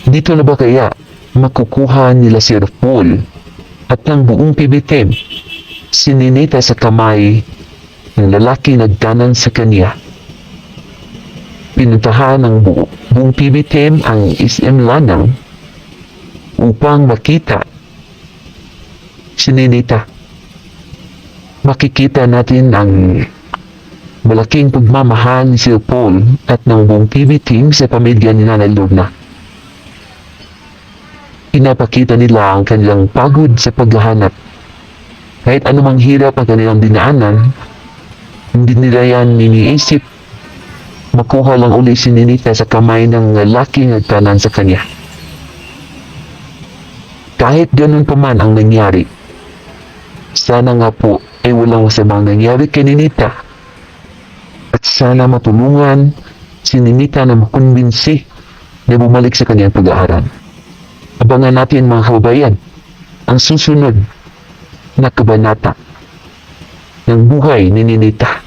Dito na ba kaya makukuha nila si Paul at ng buong PB team si Ninita sa kamay ng lalaki nagtanan sa kanya? Pinuntahan ng buong PB team ang SM Lanang upang makita si Ninita. Makikita natin ang malaking pagmamahal ni Sir Paul at ng buong PB team sa pamilya ni Nanay Lorna. Pinapakita nila ang kanilang pagod sa paghahanap. Kahit anumang hirap ang kanilang dinaanan, hindi nila yan iniisip makuha lang uli si Ninita sa kamay ng lalaki nagtanan sa kanya. Kahit ganun pa man ang nangyari, sana nga po ay walang masamang nangyari kay Ninita at sana matulungan si Ninita na makumbinsi na bumalik sa kanyang pag-aaral. Abangan natin mga kababayan ang susunod na kabanata ng buhay ni Ninita.